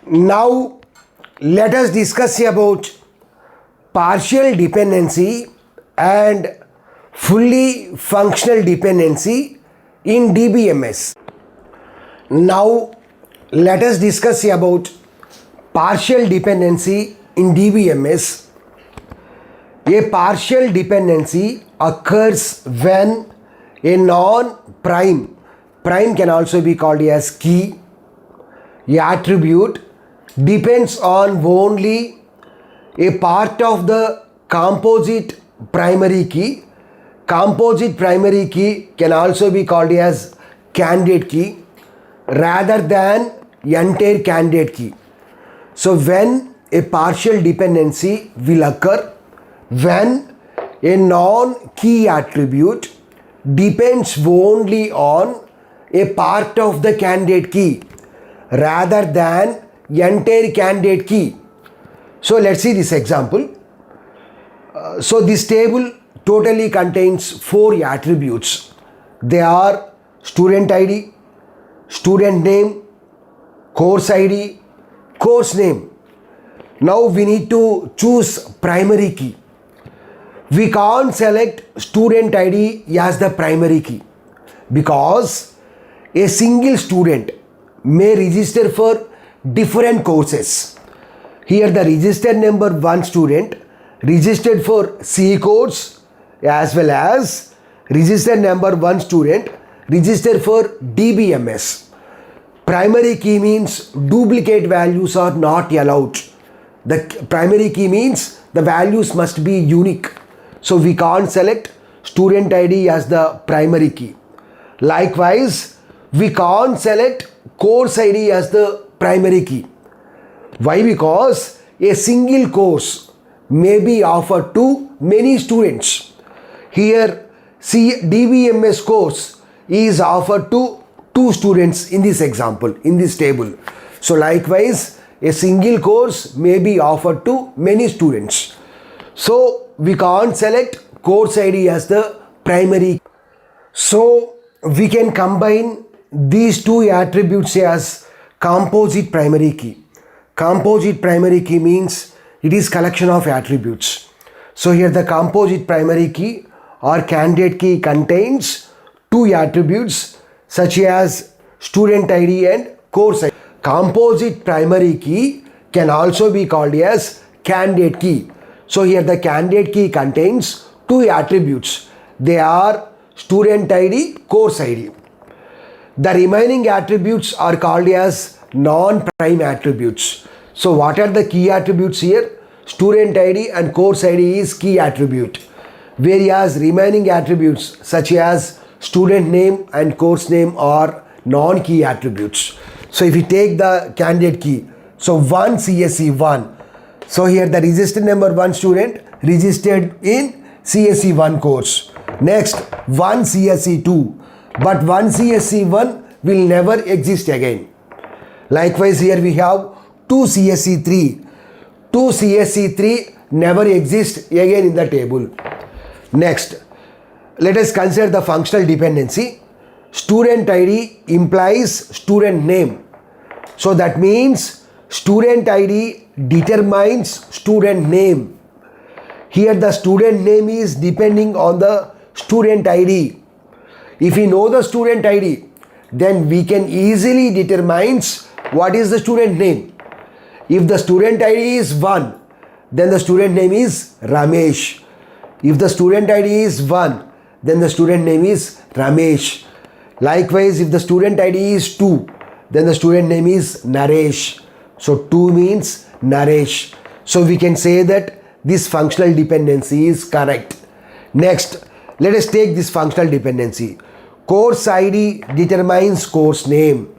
Now let us discuss about partial dependency and fully functional dependency in DBMS. Now let us discuss about partial dependency in DBMS. A partial dependency occurs when a non-prime, prime can also be called as key, attribute depends on only a part of the composite primary key. Composite primary key can also be called as candidate key rather than entire candidate key. So when a partial dependency will occur when a non-key attribute depends only on a part of the candidate key rather than entire candidate key. So let's see this example. So this table totally contains 4 attributes. They are student ID, student name, course ID, course name. Now we need to choose primary key. We can't select student ID as the primary key because a single student may register for different courses. Here the registered number 1 student registered for C course as well as registered number 1 student registered for DBMS. Primary key means duplicate values are not allowed. The primary key means the values must be unique. So we can't select student ID as the primary key. Likewise, we can't select course ID as the primary key. Why? Because a single course may be offered to many students. Here, DBMS course is offered to 2 students in this example, in this table. So likewise, a single course may be offered to many students. So we can't select course ID as the primary. So we can combine these 2 attributes as composite primary key. Composite primary key means it is collection of attributes. So here the composite primary key or candidate key contains 2 attributes such as student ID and course ID. Composite primary key can also be called as candidate key. So here the candidate key contains 2 attributes. They are student ID, course ID. The remaining attributes are called as non-prime attributes. So what are the key attributes here? Student ID and course ID is key attribute. Whereas remaining attributes such as student name and course name are non-key attributes. So if you take the candidate key, so 1 CSE 1. So here the registered number 1 student registered in CSE 1 course. Next 1 CSE 2. But 1 CSE 1 will never exist again. Likewise here we have 2 CSE 3. 2 CSE 3 never exists again in the table. Next, let us consider the functional dependency. Student ID implies student name. So that means student ID determines student name. Here the student name is depending on the student ID. If we know the student ID, then we can easily determine what is the student name. If the student ID is 1, then the student name is Ramesh. If the student ID is 1, then the student name is Ramesh. Likewise, if the student ID is 2, then the student name is Naresh. So 2 means Naresh. So we can say that this functional dependency is correct. Next, let us take this functional dependency. Course ID determines course name.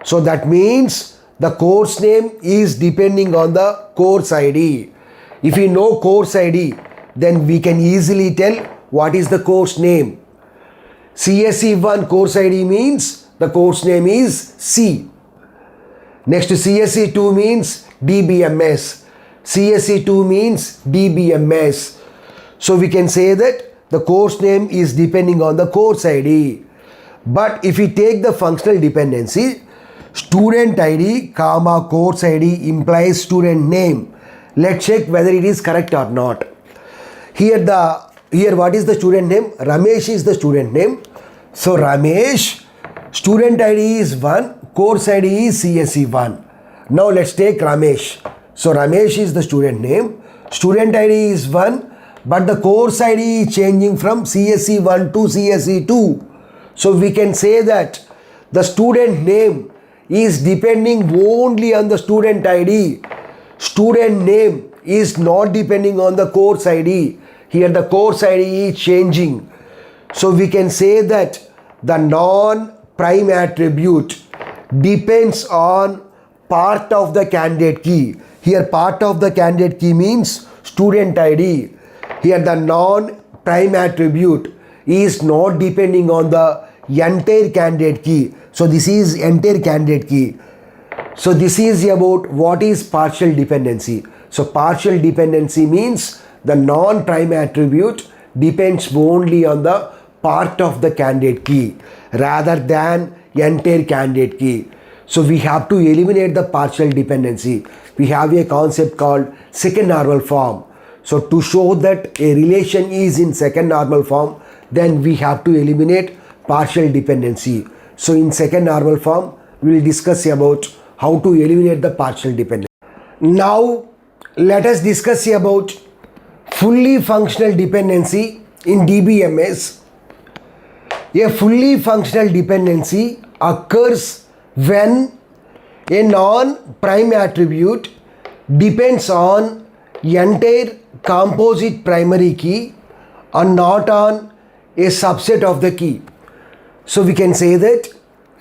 So that means the course name is depending on the course ID. If we know course ID, then we can easily tell what is the course name. CSE 1 course ID means the course name is C. Next to CSE 2 means DBMS. CSE 2 means DBMS. So we can say that the course name is depending on the course ID. But if we take the functional dependency, Student ID, comma, course ID implies student name. Let's check whether it is correct or not. Here what is the student name? Ramesh is the student name. So Ramesh, student ID is 1, course ID is CSE 1. Now let's take Ramesh. So Ramesh is the student name. Student ID is 1, but the course ID is changing from CSE 1 to CSE 2. So we can say that the student name is depending only on the student ID. Student name is not depending on the course ID. Here the course ID is changing. So we can say that the non-prime attribute depends on part of the candidate key. Here part of the candidate key means student ID. Here the non-prime attribute is not depending on the entire candidate key. So this is entire candidate key. So this is about what is partial dependency. So partial dependency means the non-prime attribute depends only on the part of the candidate key rather than entire candidate key. So we have to eliminate the partial dependency. We have a concept called second normal form. So to show that a relation is in second normal form, then we have to eliminate partial dependency. So in second normal form, we will discuss about how to eliminate the partial dependency. Now let us discuss about fully functional dependency in DBMS. A fully functional dependency occurs when a non-prime attribute depends on entire composite primary key and not on a subset of the key. So we can say that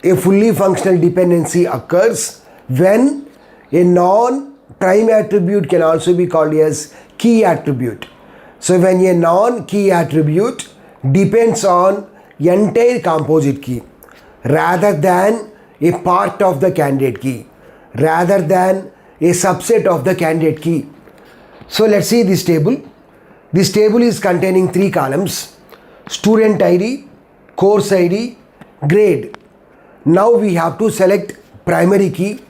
a fully functional dependency occurs when a non-prime attribute can also be called as key attribute. So when a non-key attribute depends on entire composite key rather than a part of the candidate key, rather than a subset of the candidate key. So let's see this table. This table is containing 3 columns: student ID, course ID, grade. Now we have to select primary key.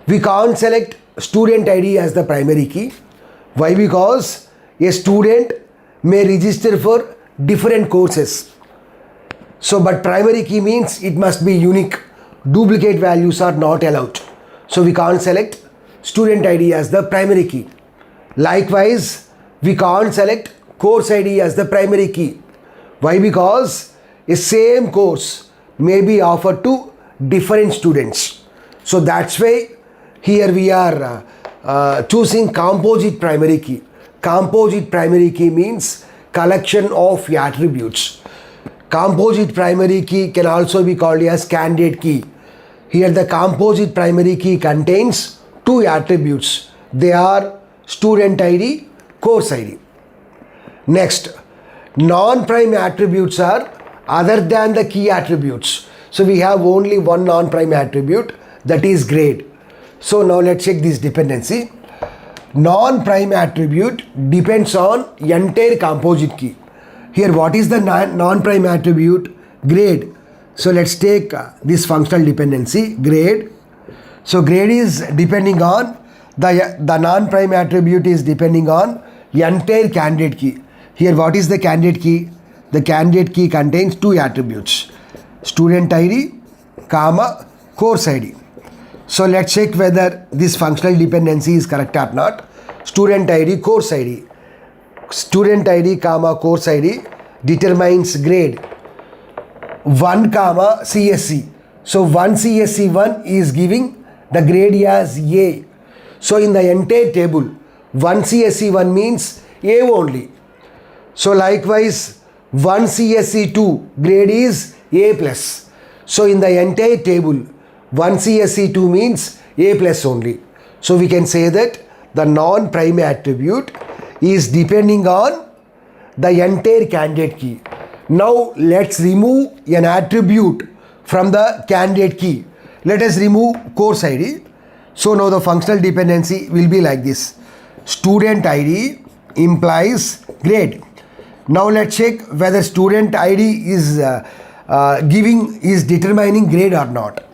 We can't select student ID as the primary key. Why? Because a student may register for different courses. So but primary key means it must be unique. Duplicate values are not allowed. So we can't select student ID as the primary key. Likewise, we can't select course ID as the primary key. Why? Because a same course may be offered to different students. So that's why here we are choosing composite primary key. Composite primary key means collection of attributes. Composite primary key can also be called as candidate key. Here the composite primary key contains 2 attributes. They are student ID, course ID. Next, non-prime attributes are other than the key attributes. So we have only one non-prime attribute, that is grade. So now let's check this dependency. Non-prime attribute depends on entire composite key. Here what is the non-prime attribute? Grade. So let's take this functional dependency, grade. So grade is depending on the non-prime attribute is depending on entire candidate key. Here what is the candidate key? The candidate key contains 2 attributes: student ID, comma, course ID. So let's check whether this functional dependency is correct or not. Student ID, course ID. Student ID, comma, course ID determines grade. 1, comma, CSE. So 1 CSE 1 is giving the grade as A. So in the entire table, 1 CSE 1 means A only. So likewise, 1 CSE 2 grade is A plus. So in the entire table, 1 CSE 2 means A plus only. So we can say that the non-prime attribute is depending on the entire candidate key. Now let's remove an attribute from the candidate key. Let us remove course ID. So now the functional dependency will be like this. Student ID implies grade. Now let's check whether student ID is determining grade or not.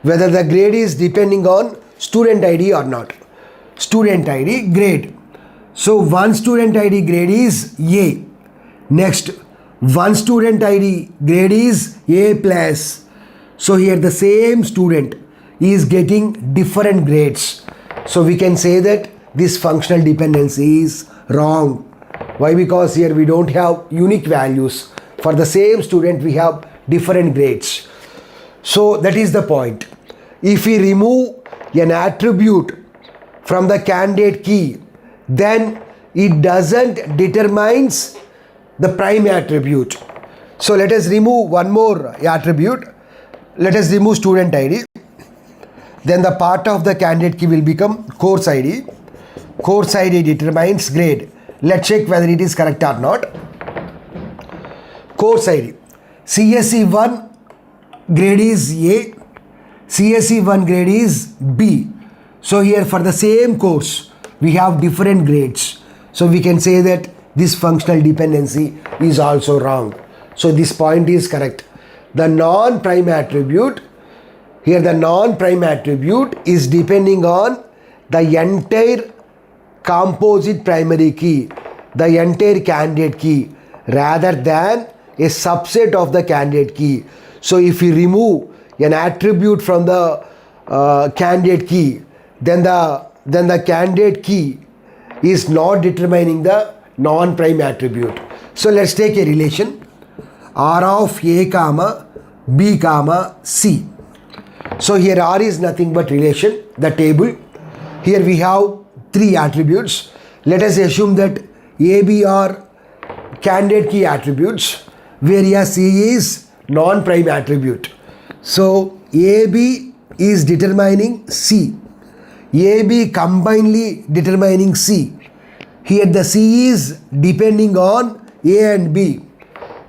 whether the grade is depending on student ID or not. Student ID grade. So one student ID grade is A. Next, one student ID grade is A plus. So here the same student is getting different grades. So we can say that this functional dependency is wrong. Why? Because here we don't have unique values. For the same student we have different grades. So that is the point. If we remove an attribute from the candidate key, then it doesn't determines the prime attribute. So let us remove one more attribute. Let us remove student ID. Then the part of the candidate key will become course ID. Course ID determines grade. Let's check whether it is correct or not. Course ID. CSE 1 grade is A. CSE 1 grade is B. So here for the same course we have different grades. So we can say that this functional dependency is also wrong. So this point is correct. The non-prime attribute, here the non-prime attribute is depending on the entire composite primary key, the entire candidate key, rather than a subset of the candidate key. So if we remove an attribute from the candidate key, then the candidate key is not determining the non-prime attribute. So let's take a relation R of A comma B comma C. So here R is nothing but relation, the table. Here we have three attributes. Let us assume that A, B are candidate key attributes, whereas C is non-prime attribute. So AB is determining C. AB combinedly determining C. Here the C is depending on A and B.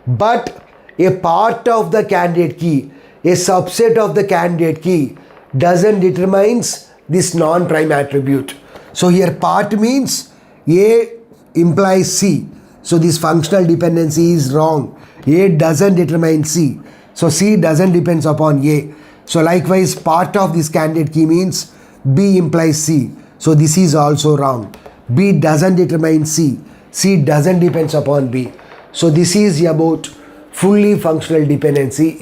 But a part of the candidate key, a subset of the candidate key doesn't determines this non-prime attribute. So here part means A implies C. So this functional dependency is wrong. A doesn't determine C. So C doesn't depends upon A. So likewise part of this candidate key means B implies C. So this is also wrong. B doesn't determine C. C doesn't depends upon B. So this is about fully functional dependency.